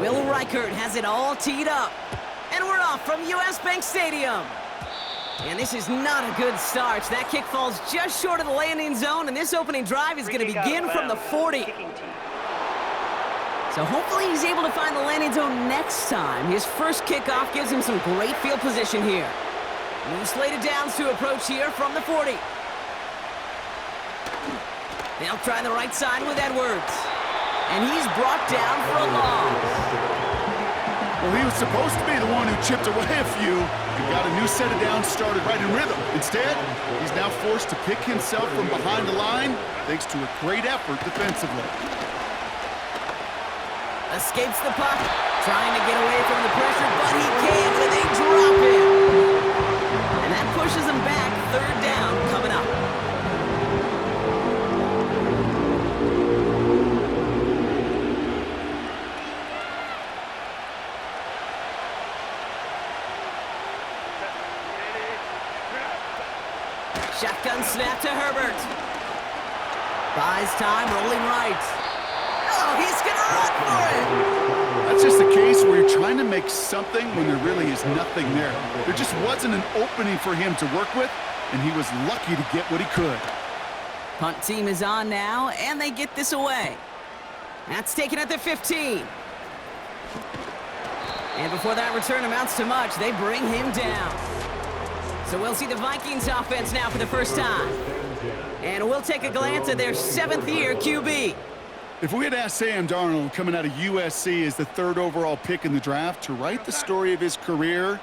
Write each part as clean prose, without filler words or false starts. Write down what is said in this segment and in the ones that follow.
Will Reichert has it all teed up. And we're off from US Bank Stadium. And this is not a good start. That kick falls just short of the landing zone, and this opening drive is going to begin from the 40. So hopefully he's able to find the landing zone next time. His first kickoff gives him some great field position here. New slated downs to approach here from the 40. They'll try the right side with Edwards. And he's brought down for a loss. Well, he was supposed to be the one who chipped away a few and got a new set of downs started right in rhythm. Instead, he's now forced to pick himself from behind the line thanks to a great effort defensively. Escapes the puck, trying to get away from the pressure, but he can't, and they drop him. And that pushes him back. Third down coming up. Shotgun snap to Herbert. Buys time, rolling right. Oh, he's gonna run for it! That's just a case where you're trying to make something when there really is nothing there. There just wasn't an opening for him to work with, and he was lucky to get what he could. Punt team is on now, and they get this away. That's taken at the 15. And before that return amounts to much, they bring him down. So we'll see the Vikings offense now for the first time. And we'll take a glance at their 7th-year QB. If we had asked Sam Darnold, coming out of USC as the 3rd overall pick in the draft, to write the story of his career,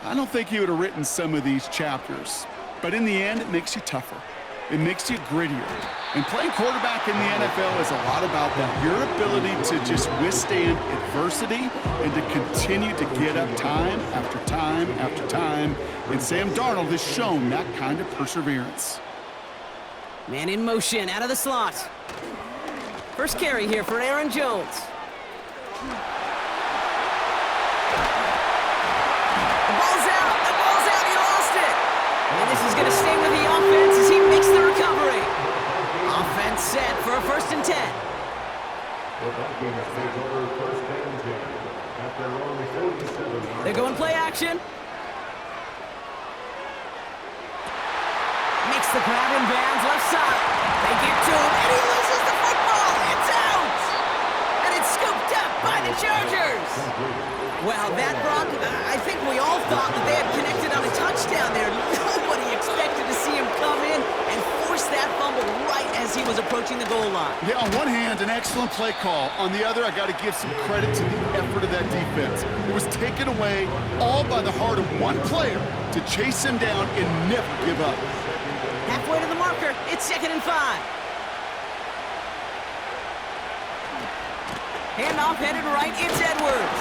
I don't think he would have written some of these chapters. But in the end, it makes you tougher. It makes you grittier. And playing quarterback in the NFL is a lot about that. Your ability to just withstand adversity and to continue to get up time after time after time. And Sam Darnold has shown that kind of perseverance. Man in motion, out of the slot. First carry here for Aaron Jones. The ball's out. The ball's out. He lost it. And this is going to stay with the offense as he makes the recovery. Offense set for a 1st and 10. They're going play action. Makes the grab in bounds left side. They get to him, and he loses the football. It's out! And it's scooped up by the Chargers. Well, that, Brock, I think we all thought that they had connected on a touchdown there. Nobody expected to see him come in and force that fumble right as he was approaching the goal line. Yeah, on one hand, an excellent play call. On the other, I got to give some credit to the effort of that defense. It was taken away all by the heart of one player to chase him down and never give up. Halfway to the marker, it's 2nd and 5. Handoff headed right, it's Edwards.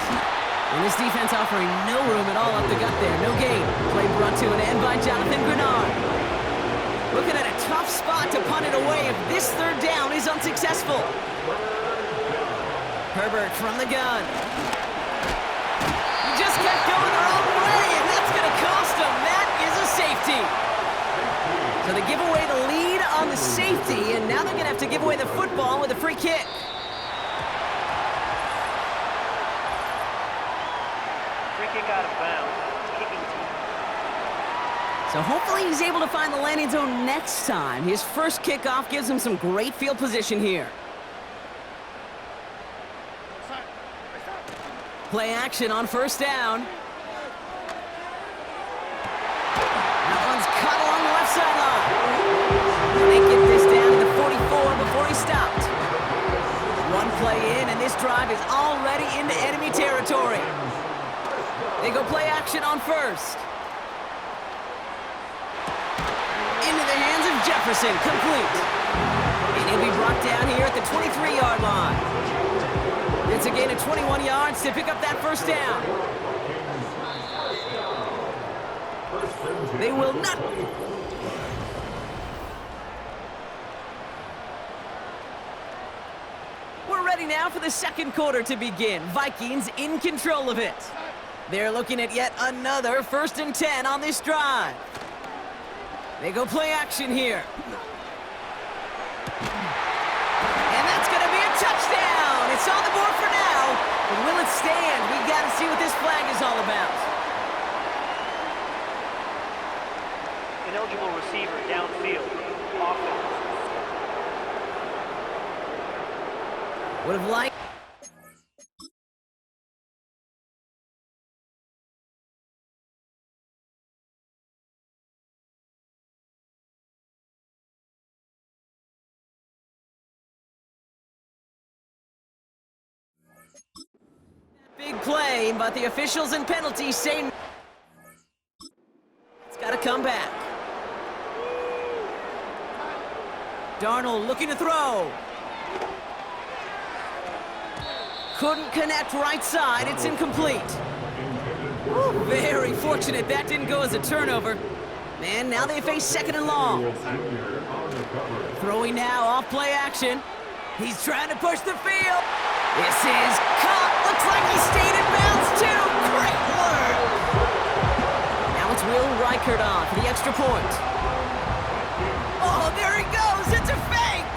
And this defense offering no room at all up the gut there, no gain. Play brought to an end by Jonathan Grenard. Looking at a tough spot to punt it away if this 3rd down is unsuccessful. Herbert from the gun. He just kept going the wrong way, and that's going to cost him. That is a safety. So they give away the lead on the safety, and now they're going to have to give away the football with a free kick. Free kick out of bounds. Kicking team. So hopefully he's able to find the landing zone next time. His first kickoff gives him some great field position here. Play action on 1st down. Cut along the left sideline. They get this down to the 44 before he stopped. One play in, and this drive is already into enemy territory. They go play action on 1st. Into the hands of Jefferson, complete. And he'll be brought down here at the 23-yard line. It's a gain of 21 yards to pick up that 1st down. They will not. We're ready now for the 2nd quarter to begin. Vikings in control of it. They're looking at yet another 1st and 10 on this drive. They go play action here. And that's going to be a touchdown. It's on the board for now, but will it stand? We got to see what this flag is all about. Ineligible receiver downfield. Offense. Would have liked... Big play, but the officials and penalties say it's got to come back. Darnold looking to throw. Couldn't connect right side. It's incomplete. Ooh, very fortunate that didn't go as a turnover. And now they face second and long. Throwing now off play action. He's trying to push the field. This is caught. Looks like he stayed in bounds too. Great work. Now it's Will Reichert on for the extra point. Oh, there he goes. It's a fake.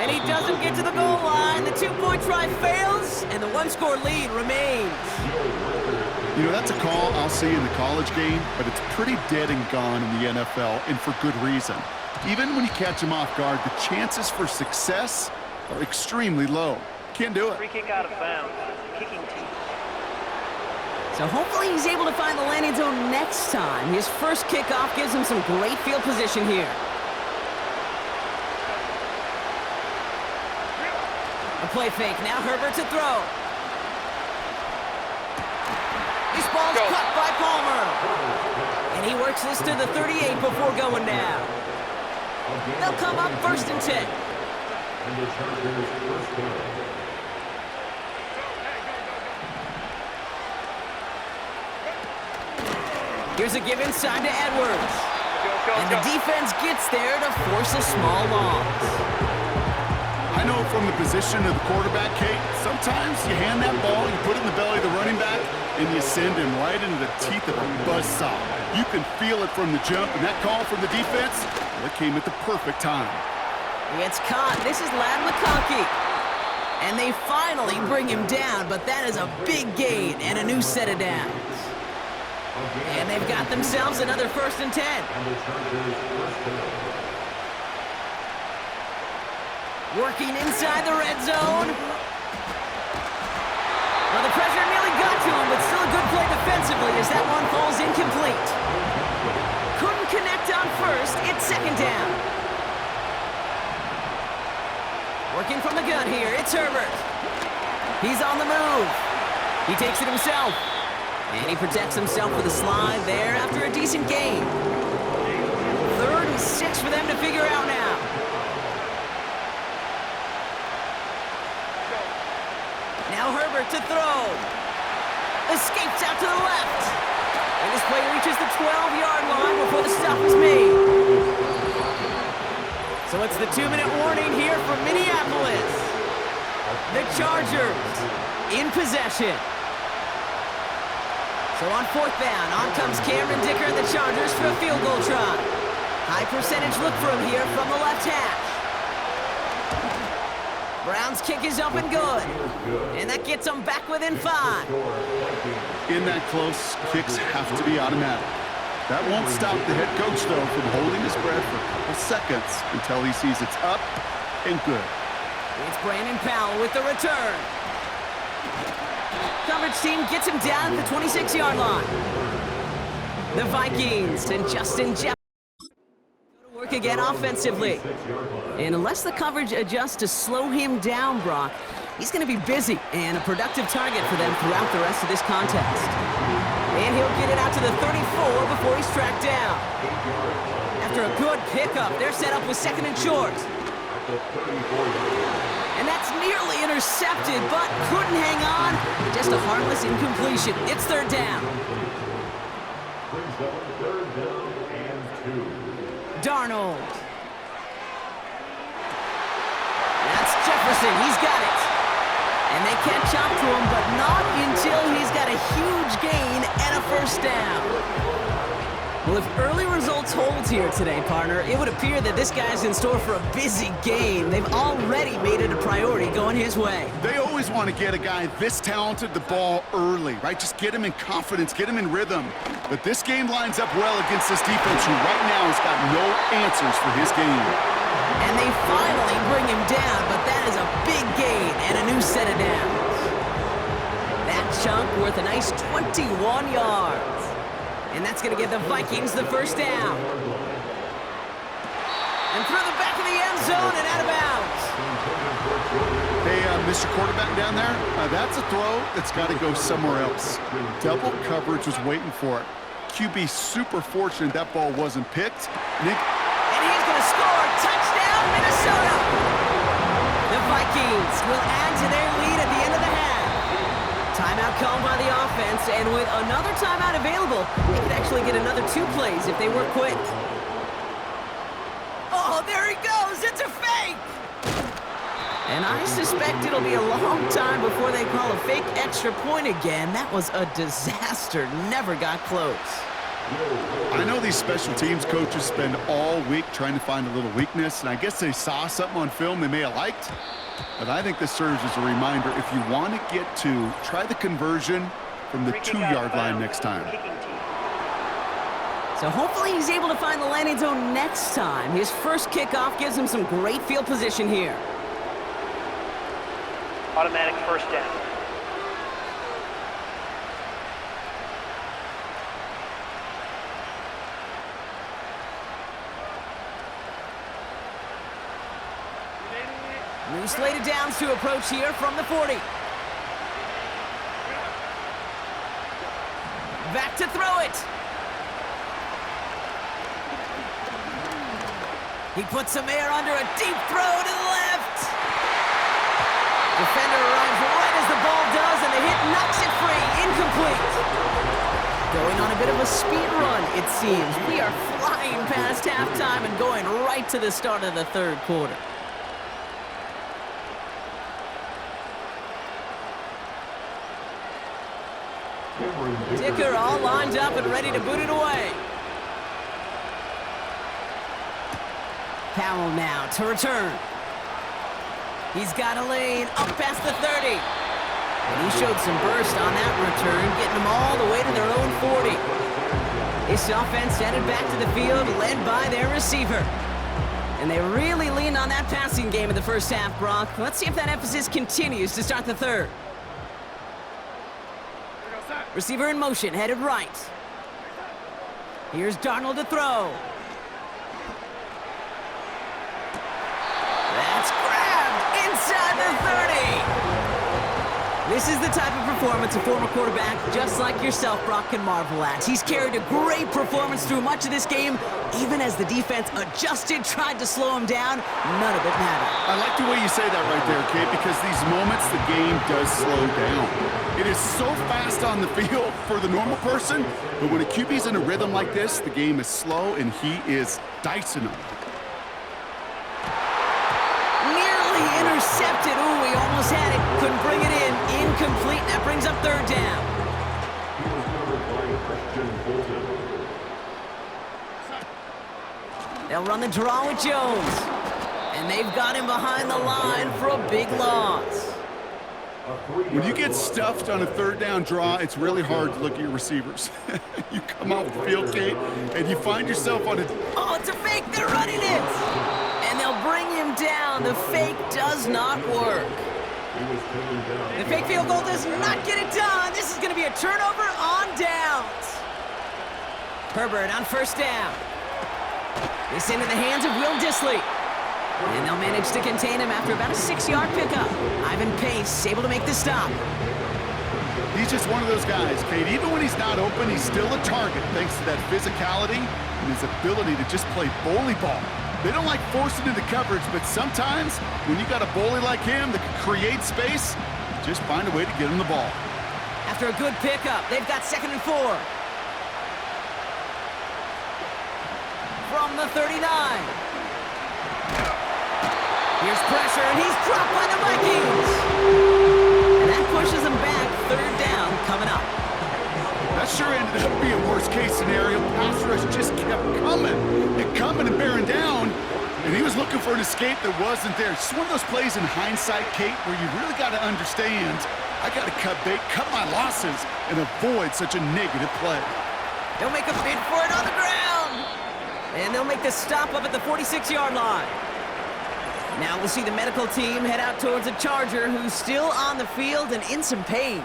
And he doesn't get to the goal line. The two-point try fails, and the one-score lead remains. You know, that's a call I'll see in the college game, but it's pretty dead and gone in the NFL, and for good reason. Even when you catch him off guard, the chances for success are extremely low. Can't do it. Free kick out of bounds. Kicking team. So hopefully he's able to find the landing zone next time. His first kickoff gives him some great field position here. A play fake. Now Herbert to throw. This ball's cut by Palmer. And he works this to the 38 before going down. They'll come up 1st and 10. Here's a give inside to Edwards. And the defense gets there to force a small loss. I know from the position of the quarterback, Kate, sometimes you hand that ball, you put it in the belly of the running back, and you send him right into the teeth of a buzzsaw. You can feel it from the jump, and that call from the defense, well, it came at the perfect time. It's caught. This is Ladd McConkey. And they finally bring him down, but that is a big gain and a new set of downs. And they've got themselves another 1st and 10. Working inside the red zone. Well, the pressure nearly got to him, but still a good play defensively as that one falls incomplete. Couldn't connect on first. It's 2nd down. Working from the gun here, it's Herbert. He's on the move. He takes it himself. And he protects himself with a slide there after a decent gain. 3rd and 6 for them to figure out now. Now Herbert to throw. Escapes out to the left. And this play reaches the 12-yard line before the stop is made. So it's the 2-minute warning here from Minneapolis. The Chargers in possession. So on 4th down, on comes Cameron Dicker and the Chargers for a field goal try. High percentage look for him here from the left hash. Brown's kick is up and good. And that gets them back within 5. In that close, kicks have to be automatic. That won't stop the head coach, though, from holding his breath for a couple seconds until he sees it's up and good. It's Brandon Powell with the return. Coverage team gets him down at the 26-yard line. The Vikings and Justin Jefferson go to work again offensively. And unless the coverage adjusts to slow him down, Brock, he's going to be busy and a productive target for them throughout the rest of this contest. And he'll get it out to the 34 before he's tracked down. After a good pickup, they're set up with 2nd and short. And that's nearly intercepted, but couldn't hang on. Just a harmless incompletion. It's 3rd down. Darnold. That's Jefferson. He's got it. And they catch up to him, but not until he's got a huge gain and a 1st down. Well, if early results hold here today, partner, it would appear that this guy's in store for a busy game. They've already made it a priority going his way. They always want to get a guy this talented the ball early, right? Just get him in confidence, get him in rhythm. But this game lines up well against this defense who right now has got no answers for his game. And they finally bring him down, but that is a big gain and a new set of downs. That chunk worth a nice 21 yards. And that's going to give the Vikings the first down. And through the back of the end zone and out of bounds. Hey, Mr. Quarterback down there, that's a throw that's got to go somewhere else. Double coverage was waiting for it. QB super fortunate that ball wasn't picked. And he's going to score. Touchdown, Minnesota. The Vikings will add to their lead at the end of the half. Timeout called by the offense, and with another timeout available, they could actually get another 2 plays if they were quick. Oh, there he goes! It's a fake! And I suspect it'll be a long time before they call a fake extra point again. That was a disaster. Never got close. I know these special teams coaches spend all week trying to find a little weakness, and I guess they saw something on film they may have liked. But I think this serves as a reminder, if you want to get 2, try the conversion from the 2-yard line next time. So hopefully he's able to find the landing zone next time. His first kickoff gives him some great field position here. Automatic first down. New slated downs to approach here from the 40. Back to throw it. He puts some air under a deep throw to the left. Defender arrives right as the ball does, and the hit knocks it free. Incomplete. Going on a bit of a speed run, it seems. We are flying past halftime and going right to the start of the third quarter. Dicker all lined up and ready to boot it away. Powell now to return. He's got a lane up past the 30. And he showed some burst on that return, getting them all the way to their own 40. This offense headed back to the field, led by their receiver. And they really leaned on that passing game in the first half, Brock. Let's see if that emphasis continues to start the third. Receiver in motion, headed right. Here's Darnold to throw. That's grabbed inside the 30. This is the type of performance a former quarterback just like yourself, Brock, can marvel at. He's carried a great performance through much of this game, even as the defense adjusted, tried to slow him down. None of it mattered. I like the way you say that right there, Kate, because these moments the game does slow down. It is so fast on the field for the normal person, but when a QB's in a rhythm like this, the game is slow and he is dicing them. Nearly intercepted. Ooh, he almost had it. Couldn't bring it in. Incomplete. That brings up third down. They'll run the draw with Jones. And they've got him behind the line for a big loss. When you get stuffed on a third down draw, it's really hard to look at your receivers. You come off the field, Kate, and you find yourself on a... Oh, it's a fake. They're running it. And they'll bring him down. The fake does not work. The fake field goal does not get it done. This is going to be a turnover on downs. Herbert on first down. This into the hands of Will Dissly. And they'll manage to contain him after about a 6-yard pickup. Ivan Pace able to make the stop. He's just one of those guys, Kate. Even when he's not open, he's still a target thanks to that physicality and his ability to just play bully ball. They don't like forcing into coverage, but sometimes when you got a bully like him that can create space, just find a way to get him the ball. After a good pickup, they've got 2nd and 4. From the 39. Here's pressure, and he's dropped by the Vikings. And that pushes him back. Third down coming up. That That sure ended up being worst-case scenario. Pass rush just kept coming and bearing down, and he was looking for an escape that wasn't there. It's one of those plays in hindsight, Kate, where you really got to understand, I got to cut bait, cut my losses, and avoid such a negative play. They'll make a bid for it on the ground. And they'll make the stop up at the 46-yard line. Now we'll see the medical team head out towards a Charger who's still on the field and in some pain.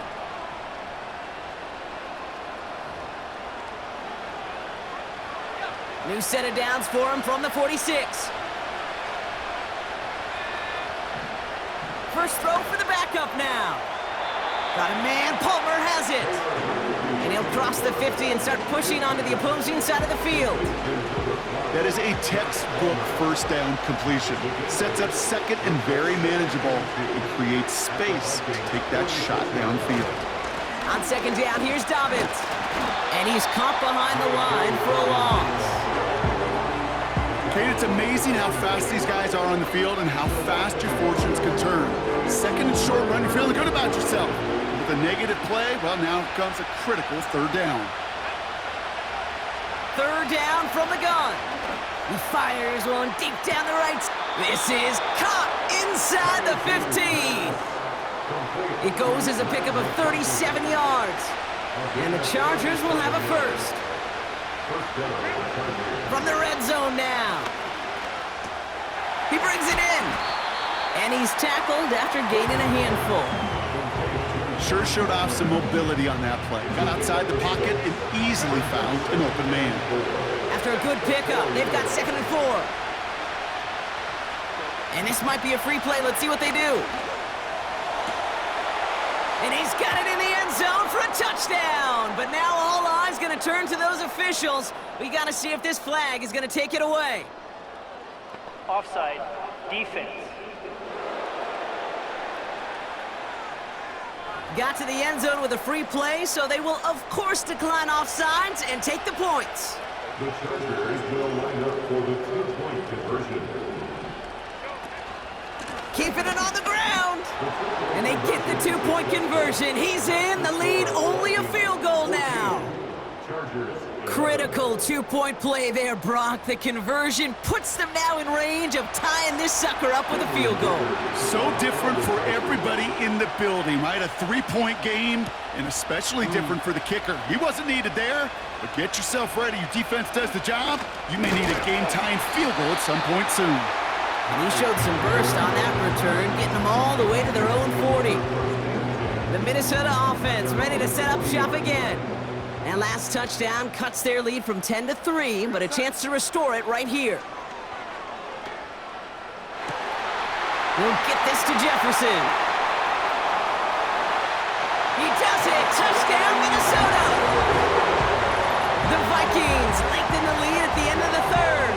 New set of downs for him from the 46. First throw for the backup now. Got a man, Palmer has it. And he'll cross the 50 and start pushing onto the opposing side of the field. That is a textbook first down completion. It sets up second and very manageable. It creates space to take that shot downfield. On second down, here's Dobbins. And he's caught behind the line for a loss. Kate, it's amazing how fast these guys are on the field and how fast your fortunes can turn. Second and short run, you're feeling good about yourself. With a negative play, well, now comes a critical third down. Third down from the gun. He fires one deep down the right. This is caught inside the 15. It goes as a pickup of 37 yards. And the Chargers will have a first. From the red zone now. He brings it in. And he's tackled after gaining a handful. Sure showed off some mobility on that play. Got outside the pocket and easily found an open man. After a good pickup, they've got 2nd and 4. And this might be a free play. Let's see what they do. And he's got it in the end zone for a touchdown. But now all eyes going to turn to those officials. We got to see if this flag is going to take it away. Offside. Defense. Got to the end zone with a free play, so they will, of course, decline offsides and take the points. The Chargers will line up for the 2-point conversion. Keeping it on the ground. And they get the 2-point conversion. He's in. The lead, only a field goal now. Chargers. Critical 2-point play there, Brock. The conversion puts them now in range of tying this sucker up with a field goal. So different for everybody in the building, right? A 3-point game, and especially different for the kicker. He wasn't needed there, but get yourself ready. Your defense does the job. You may need a game-tying field goal at some point soon. And he showed some burst on that return, getting them all the way to their own 40. The Minnesota offense ready to set up shop again. And last touchdown cuts their lead from 10 to 3, but a chance to restore it right here. We'll get this to Jefferson. He does it! Touchdown, Minnesota! The Vikings lengthen the lead at the end of the third.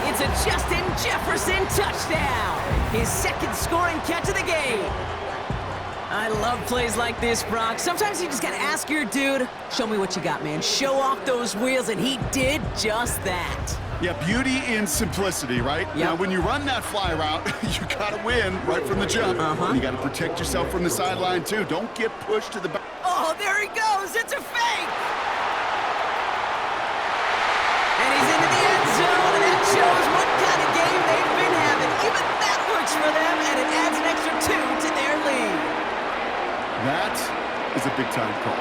It's a Justin Jefferson touchdown! His second scoring catch of the game. I love plays like this, Brock. Sometimes you just gotta ask your dude, show me what you got, man. Show off those wheels, and he did just that. Yeah, beauty in simplicity, right? Yep. Now, when you run that fly route, you gotta win right from the jump. You gotta protect yourself from the sideline, too. Don't get pushed to the back. Oh, there he goes. It's a fake. And he's into the end zone, and that shows what kind of game they've been having. Even that works for them, and it adds an extra 2 to their lead. That is a big-time call.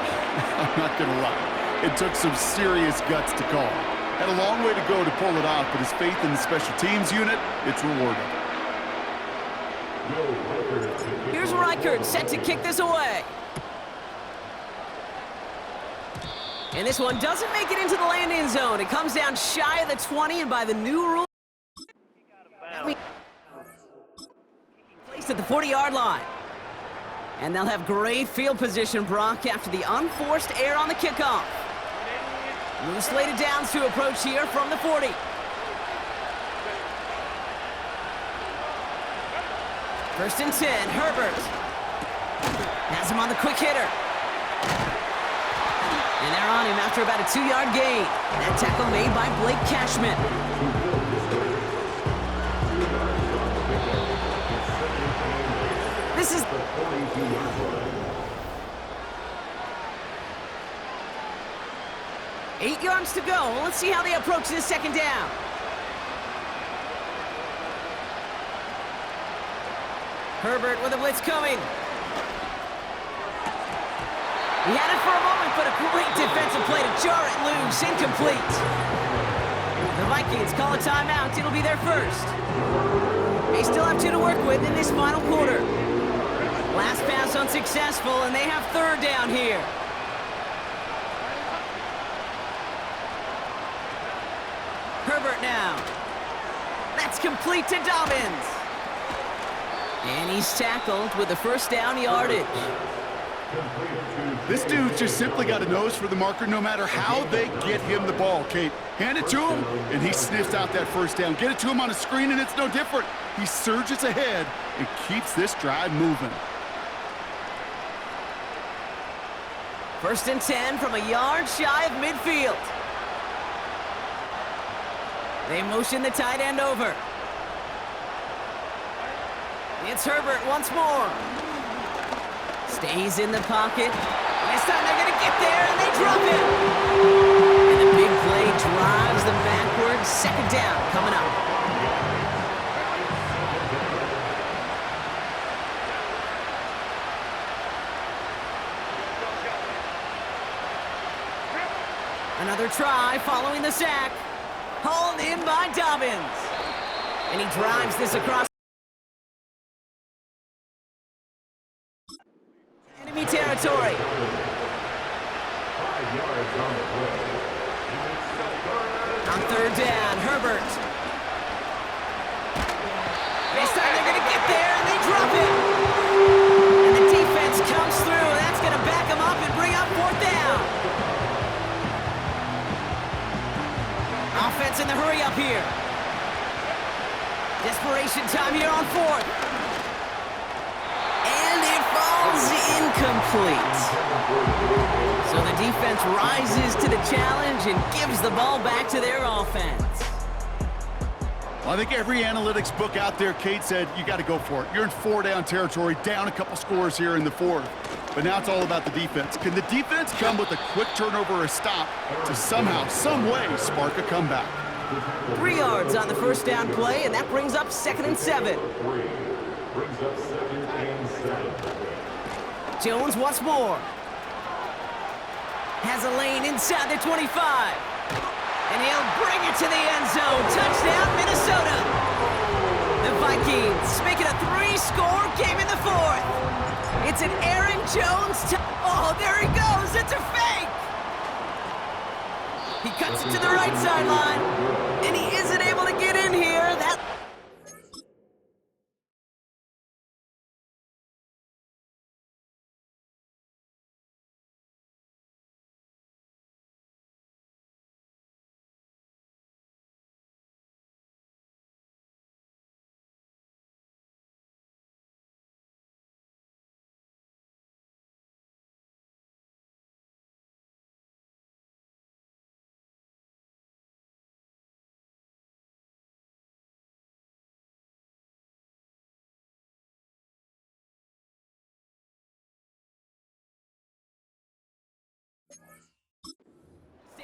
I'm not going to lie. It took some serious guts to call. Had a long way to go to pull it off, but his faith in the special teams unit, it's rewarded. Here's Reichert set to kick this away. And this one doesn't make it into the landing zone. It comes down shy of the 20, and by the new rule, placed at the 40-yard line. And they'll have great field position, Brock, after the unforced error on the kickoff. New slated downs to approach here from the 40. First and 10, Herbert. Has him on the quick hitter. And they're on him after about a 2-yard gain. That tackle made by Blake Cashman. This is... 8 yards to go. Let's see how they approach this second down. Herbert with a blitz coming. He had it for a moment, but a great defensive play to jar it loose. Incomplete. The Vikings call a timeout. It'll be their first. They still have 2 to work with in this final quarter. Last pass unsuccessful, and they have third down here. Herbert now. That's complete to Dobbins. And he's tackled with the first down yardage. This dude's just simply got a nose for the marker no matter how they get him the ball, Kate. Hand it to him, and he sniffs out that first down. Get it to him on a screen, and it's no different. He surges ahead and keeps this drive moving. First and 10 from a yard shy of midfield. They motion the tight end over. It's Herbert once more. Stays in the pocket. This time they're going to get there, and they drop him. And the big play drives them backwards. Second down coming up. Another try following the sack. Hauled in by Dobbins. And he drives this across enemy territory. 5 yards on the play. On third down, Herbert. This time they're going to get there, and they drop him. And the defense comes through. That's going to back him up and bring up fourth down. Offense in the hurry up here. Desperation time here on fourth. And it falls incomplete. So the defense rises to the challenge and gives the ball back to their offense. Well, I think every analytics book out there, Kate, said you got to go for it. You're in 4-down territory, down a couple scores here in the fourth. But now it's all about the defense. Can the defense come with a quick turnover or a stop to somehow, some way, spark a comeback? 3 yards on the first down play, and that brings up 2nd and 7. Brings up 2nd and 7. Jones once more. Has a lane inside the 25. And he'll bring it to the end zone. Touchdown, Minnesota. The Vikings make it a 3-score game in the fourth. It's an Aaron Jones. Oh, there he goes. It's a fake. He cuts it to the right sideline. And he isn't able to get in here. That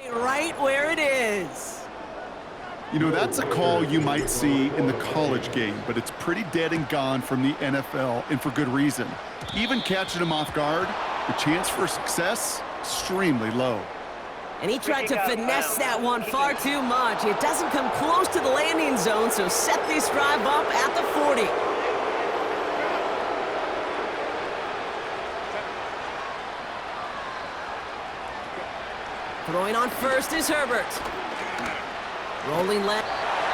stay right where it is. You know, that's a call you might see in the college game, but it's pretty dead and gone from the NFL, and for good reason. Even catching him off guard, the chance for success, extremely low. And he tried to finesse that one far too much. It doesn't come close to the landing zone, so set this drive up at the 40. Throwing on first is Herbert. Rolling left.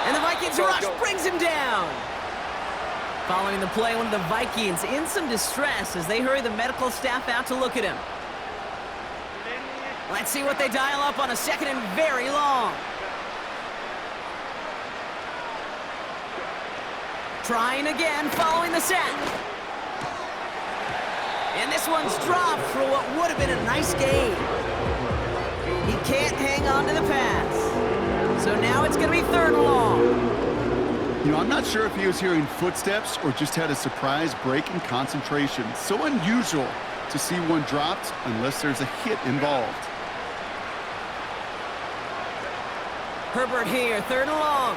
And the Vikings rush brings him down. Following the play, one of the Vikings in some distress as they hurry the medical staff out to look at him. Let's see what they dial up on a 2nd and very long. Trying again, following the sack. And this one's dropped for what would have been a nice gain. He can't hang on to the pass. So now it's going to be 3rd and long. You know, I'm not sure if he was hearing footsteps or just had a surprise break in concentration. So unusual to see one dropped unless there's a hit involved. Herbert here, 3rd and long.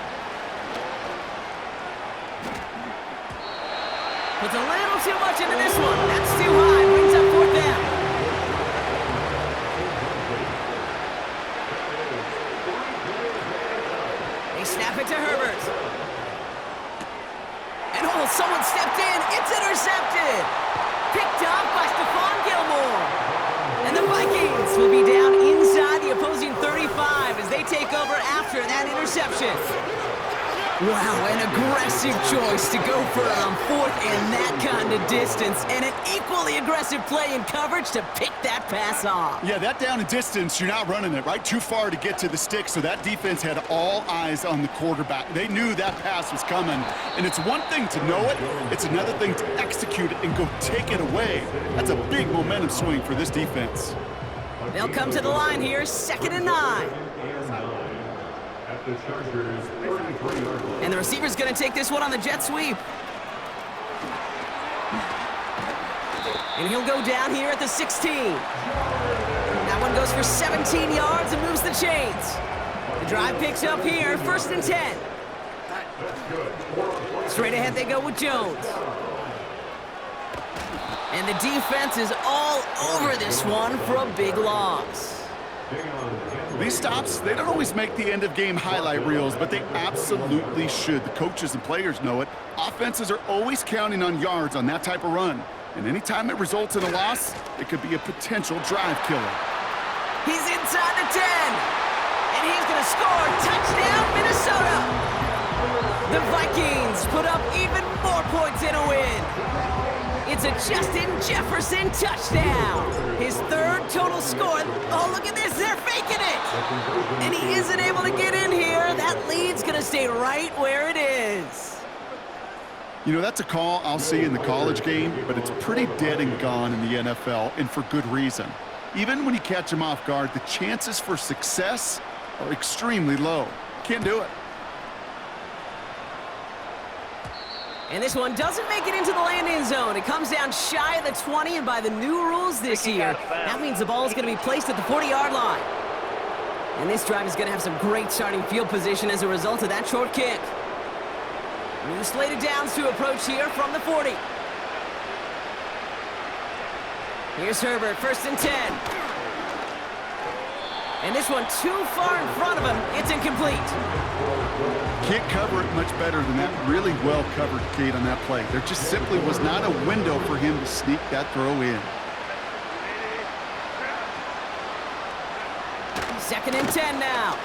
Puts a little too much into this one. That's too high. Brings up 4th down. They snap it to Herbert. And oh, someone stepped in. It's intercepted. Picked up by Stephon Gilmore. And the Vikings will be down inside the opposing 35 as they take over after that interception. Wow, an aggressive choice to go for it on 4th and that kind of distance, and an equally aggressive play in coverage to pick that pass off. Yeah, that down and distance, you're not running it, right? Too far to get to the stick, so that defense had all eyes on the quarterback. They knew that pass was coming, and it's one thing to know it, it's another thing to execute it and go take it away. That's a big momentum swing for this defense. They'll come to the line here, 2nd and 9. The Chargers, 33-yard line. And the receiver's going to take this one on the jet sweep. And he'll go down here at the 16. That one goes for 17 yards and moves the chains. The drive picks up here, 1st and 10. Straight ahead they go with Jones. And the defense is all over this one for a big loss. These stops, they don't always make the end-of-game highlight reels, but they absolutely should. The coaches and players know it. Offenses are always counting on yards on that type of run. And anytime it results in a loss, it could be a potential drive killer. He's inside the 10. And he's going to score. Touchdown, Minnesota. The Vikings put up even more points in a win. It's a Justin Jefferson touchdown. His 3rd total score. Oh, look at this. They're faking it. And he isn't able to get in here. That lead's going to stay right where it is. You know, that's a call I'll see in the college game, but it's pretty dead and gone in the NFL, and for good reason. Even when you catch him off guard, the chances for success are extremely low. Can't do it. And this one doesn't make it into the landing zone. It comes down shy of the 20, and by the new rules this year, that means the ball is going to be placed at the 40-yard line. And this drive is going to have some great starting field position as a result of that short kick. New slated downs to approach here from the 40. Here's Herbert, 1st and 10. And this one too far in front of him. It's incomplete. Can't cover it much better than that really well-covered gate on that play. There just simply was not a window for him to sneak that throw in. 2nd and 10 now.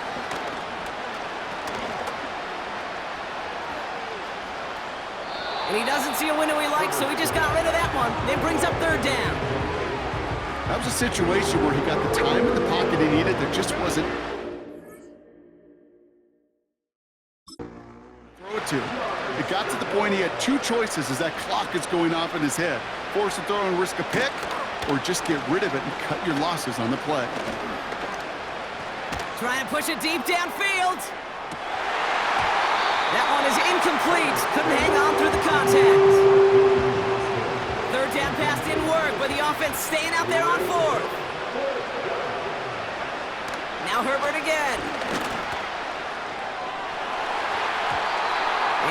And he doesn't see a window he likes, so he just got rid of that one. It brings up 3rd down. That was a situation where he got the time in the pocket he needed. There just wasn't throw it to. It got to the point he had 2 choices as that clock is going off in his head. Force a throw and risk a pick, or just get rid of it and cut your losses on the play. Trying to push it deep downfield. That one is incomplete. Couldn't hang on through the contact. 3rd down pass didn't work, but the offense staying out there on 4th. Now Herbert again.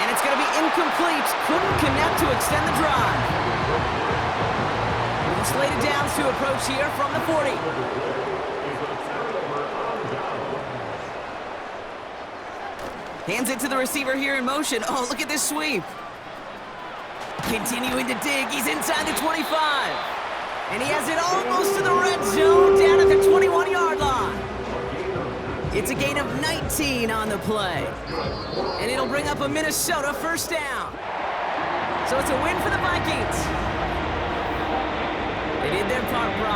And it's going to be incomplete. Couldn't connect to extend the drive. We'll slated downs to approach here from the 40. Hands it to the receiver here in motion. Oh, look at this sweep. Continuing to dig. He's inside the 25. And he has it almost to the red zone down at the 21-yard line. It's a gain of 19 on the play. And it'll bring up a Minnesota 1st down. So it's a win for the Vikings. They did their part, Brock.